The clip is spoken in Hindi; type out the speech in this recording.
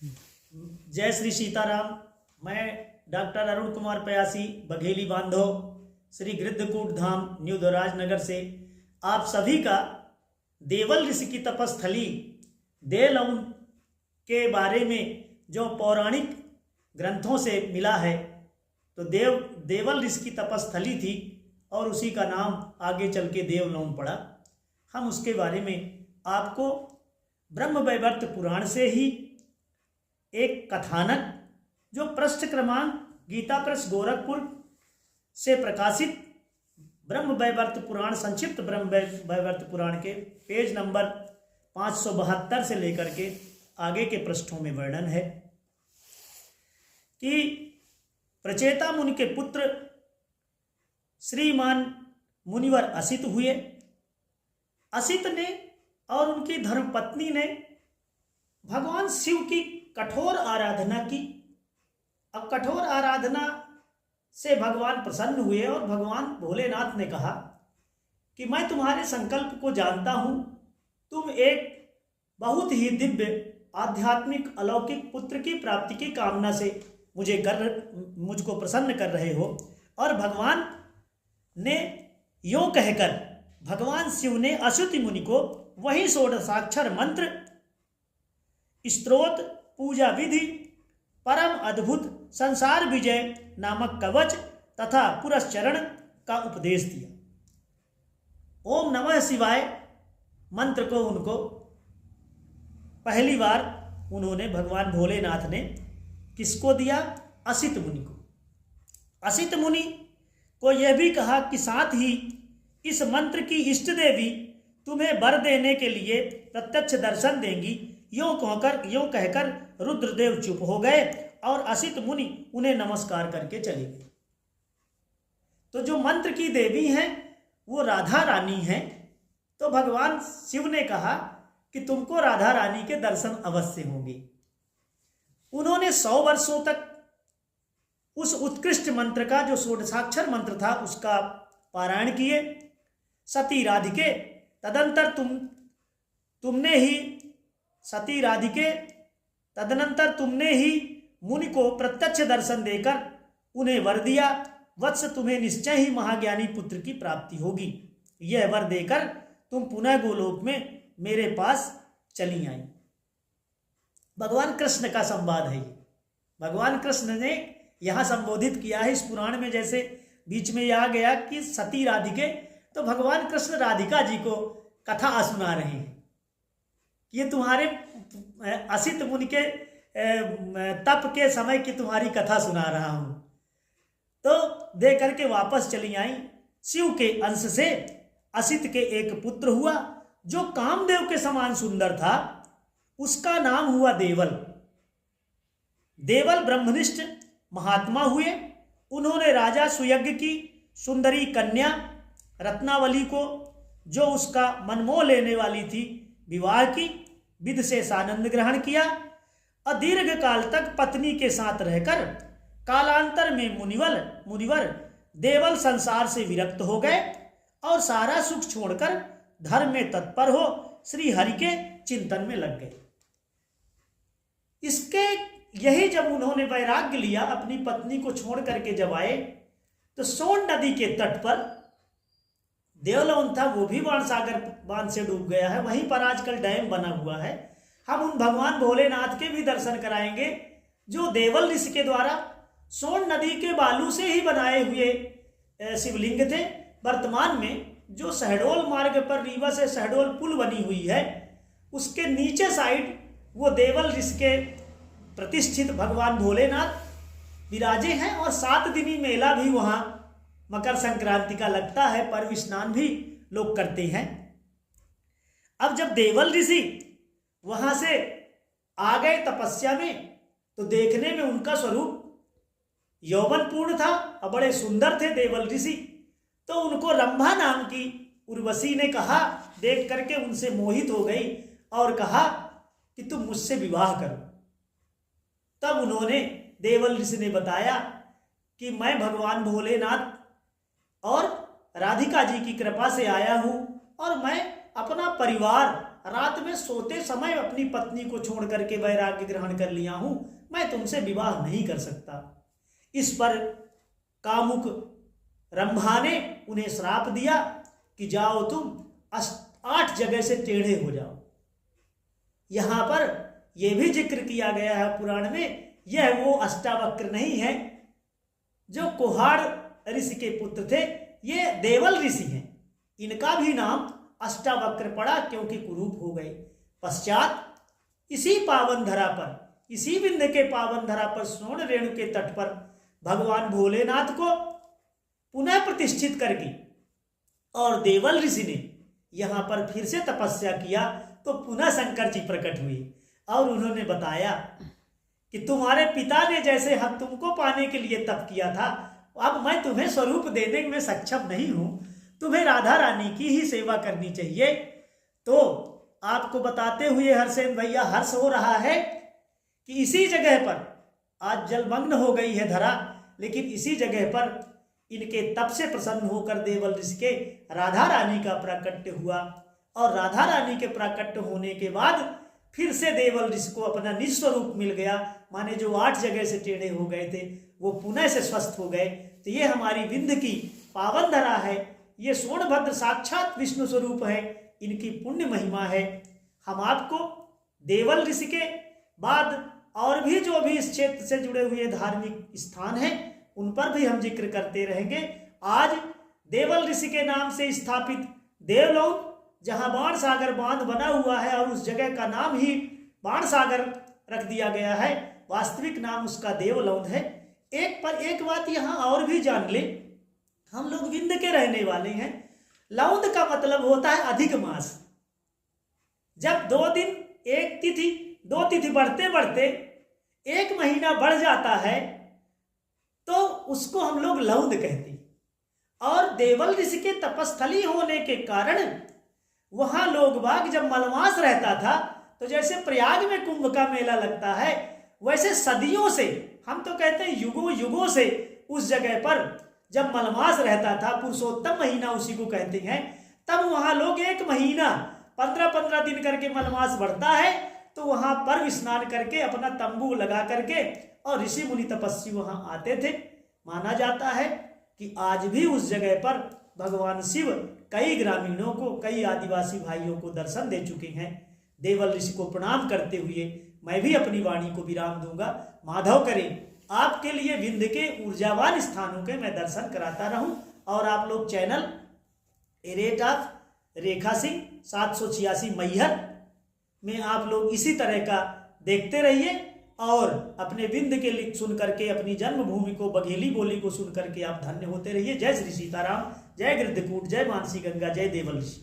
जय श्री सीताराम। मैं डॉक्टर अरुण कुमार पयासी, बघेली बांधो, श्री गृद्धकूट धाम, न्यू द्वाराज नगर से आप सभी का देवल ऋषि की तपस्थली देवलौन के बारे में जो पौराणिक ग्रंथों से मिला है, तो देवल ऋषि की तपस्थली थी और उसी का नाम आगे चल के देवलौन पड़ा। हम उसके बारे में आपको ब्रह्मवैवर्त पुराण से ही एक कथानक, जो पृष्ठ क्रमांक गीता प्रेस गोरखपुर से प्रकाशित ब्रह्मवैवर्त पुराण, संक्षिप्त ब्रह्मवैवर्त पुराण के पेज नंबर 572 से लेकर के आगे के पृष्ठों में वर्णन है कि प्रचेता मुनि के पुत्र श्रीमान मुनिवर असित हुए। असित ने और उनकी धर्मपत्नी ने भगवान शिव की कठोर आराधना की। अब कठोर आराधना से भगवान प्रसन्न हुए और भगवान भोलेनाथ ने कहा कि मैं तुम्हारे संकल्प को जानता हूं, तुम एक बहुत ही दिव्य आध्यात्मिक अलौकिक पुत्र की प्राप्ति की कामना से मुझको प्रसन्न कर रहे हो। और भगवान ने यों कहकर भगवान शिव ने असित मुनि को वही षोडशाक्षर मंत्र, स्तोत्र, पूजा विधि, परम अद्भुत संसार विजय नामक कवच तथा पुरस्चरण का उपदेश दिया। ओम नमः शिवाय मंत्र को उनको पहली बार उन्होंने भगवान भोलेनाथ ने किसको दिया? असित मुनि को। असित मुनि को यह भी कहा कि साथ ही इस मंत्र की इष्ट देवी तुम्हें वर देने के लिए प्रत्यक्ष दर्शन देंगी। यों कहकर रुद्रदेव चुप हो गए और असित मुनि उन्हें नमस्कार करके चले गए। तो जो मंत्र की देवी हैं वो राधा रानी हैं। तो भगवान शिव ने कहा कि तुमको राधा रानी के दर्शन अवश्य होंगे। उन्होंने 100 वर्षों तक उस उत्कृष्ट मंत्र का, जो षोडशाक्षर मंत्र था, उसका पारायण किए। सती राधिके तदनंतर तुमने ही मुनि को प्रत्यक्ष दर्शन देकर उन्हें वर दिया। वत्स, तुम्हें निश्चय ही महाज्ञानी पुत्र की प्राप्ति होगी। यह वर देकर तुम पुनः गोलोक में मेरे पास चली आई। भगवान कृष्ण का संवाद है ये। भगवान कृष्ण ने यहाँ संबोधित किया है इस पुराण में। जैसे बीच में यह आ गया कि सती राधिके, तो भगवान कृष्ण राधिका जी को कथा सुना रहे हैं। ये तुम्हारे असित मुनि के तप के समय की तुम्हारी कथा सुना रहा हूं। तो दे करके वापस चली आई। शिव के अंश से असित के एक पुत्र हुआ जो कामदेव के समान सुंदर था। उसका नाम हुआ देवल। देवल ब्रह्मनिष्ठ महात्मा हुए। उन्होंने राजा सुयज्ञ की सुंदरी कन्या रत्नावली को, जो उसका मनमोह लेने वाली थी, विवाह की। विध से सानंद ग्रहण किया और दीर्घ काल तक पत्नी के साथ रहकर कालांतर में मुनिवर देवल संसार से विरक्त हो गए और सारा सुख छोड़कर धर्म में तत्पर हो श्री हरि के चिंतन में लग गए। इसके यही जब उन्होंने वैराग्य लिया, अपनी पत्नी को छोड़ करके जब आए, तो सोन नदी के तट पर देवलौन था, वो भी बाणसागर बांध से डूब गया है। वहीं पर आजकल डैम बना हुआ है। हम उन भगवान भोलेनाथ के भी दर्शन कराएंगे जो देवल ऋषि के द्वारा सोन नदी के बालू से ही बनाए हुए शिवलिंग थे। वर्तमान में जो शहडोल मार्ग पर रीवा से शहडोल पुल बनी हुई है, उसके नीचे साइड वो देवल ऋषि के प्रतिष्ठित भगवान भोलेनाथ विराजे हैं। और 7 दिनी मेला भी वहाँ मकर संक्रांति का लगता है। पर्व स्नान भी लोग करते हैं। अब जब देवल ऋषि वहां से आ गए तपस्या में, तो देखने में उनका स्वरूप यौवनपूर्ण था और बड़े सुंदर थे देवल ऋषि। तो उनको रंभा नाम की उर्वशी ने कहा, देख करके उनसे मोहित हो गई और कहा कि तुम मुझसे विवाह करो। तब उन्होंने, देवल ऋषि ने बताया कि मैं भगवान भोलेनाथ और राधिका जी की कृपा से आया हूं और मैं अपना परिवार रात में सोते समय अपनी पत्नी को छोड़ करके वैराग्य ग्रहण कर लिया हूं, मैं तुमसे विवाह नहीं कर सकता। इस पर कामुक रंभा ने उन्हें श्राप दिया कि जाओ तुम 8 जगह से टेढ़े हो जाओ। यहां पर यह भी जिक्र किया गया है पुराण में, यह वो अष्टावक्र नहीं है जो कुहाड़ ऋषि के पुत्र थे, ये देवल ऋषि हैं। इनका भी नाम अष्टावक्र पड़ा क्योंकि कुरूप हो गए। पश्चात इसी पावन धरा पर, इसी विंध्य के पावन धरा पर स्वर्ण रेणु के तट पर भगवान भोलेनाथ को पुनः प्रतिष्ठित करके और देवल ऋषि ने यहां पर फिर से तपस्या किया तो पुनः शंकर जी प्रकट हुए और उन्होंने बताया कि तुम्हारे पिता ने जैसे हम तुमको पाने के लिए तप किया था, अब मैं तुम्हें स्वरूप देने में सक्षम नहीं हूं, तुम्हें राधा रानी की ही सेवा करनी चाहिए। तो आपको बताते हुए हरसेन भैया हर्ष हो रहा है कि इसी जगह पर आज जलमग्न हो गई है धरा, लेकिन इसी जगह पर इनके तप से प्रसन्न होकर देवल ऋषि के राधा रानी का प्राकट्य हुआ और राधा रानी के प्राकट्य होने के बाद फिर से देवल ऋषि को अपना निज स्वरूप मिल गया, माने जो 8 जगह से टेढ़े हो गए थे वो पुनः से स्वस्थ हो गए। तो ये हमारी विंध्य की पावन धरा है, ये सोनभद्र साक्षात विष्णु स्वरूप है, इनकी पुण्य महिमा है। हम आपको देवल ऋषि के बाद और भी जो भी इस क्षेत्र से जुड़े हुए धार्मिक स्थान हैं उन पर भी हम जिक्र करते रहेंगे। आज देवल ऋषि के नाम से स्थापित देवलोक, जहां बाण सागर बांध बना हुआ है और उस जगह का नाम ही बाण सागर रख दिया गया है, वास्तविक नाम उसका देवलौंध है। एक पर एक बात यहां और भी जान ले, हम लोग विंध्य के रहने वाले हैं। लौंध का मतलब होता है अधिक मास। जब 2 दिन 1 तिथि 2 तिथि बढ़ते बढ़ते 1 महीना बढ़ जाता है तो उसको हम लोग लौंध कहते हैं। और देवल ऋषि के तपस्थली होने के कारण वहां लोग बाग जब मलमास रहता था तो जैसे प्रयाग में कुंभ का मेला लगता है, वैसे सदियों से, हम तो कहते हैं युगों युगों से उस जगह पर जब मलमास रहता था, पुरुषोत्तम महीना उसी को कहते हैं, तब वहां लोग 1 महीना 15-15 दिन करके मलमास बढ़ता है तो वहां पर्व स्नान करके अपना तंबू लगा करके और ऋषि मुनि तपस्वी वहां आते थे। माना जाता है कि आज भी उस जगह पर भगवान शिव कई ग्रामीणों को, कई आदिवासी भाइयों को दर्शन दे चुके हैं। देवल ऋषि को प्रणाम करते हुए मैं भी अपनी वाणी को विराम दूंगा। माधव करे आपके लिए विंध्य के ऊर्जावान स्थानों के मैं दर्शन कराता रहूं और आप लोग चैनल एरेट ऑफ रेखा सिंह 786 मैहर में आप लोग इसी तरह का देखते रहिए और अपने विंध्य के लिख सुन करके अपनी जन्मभूमि को, बघेली बोली को सुन करके आप धन्य होते रहिए। जय श्री सीताराम, जय गृद्धकूट, जय मानसी गंगा, जय देवल ऋषि।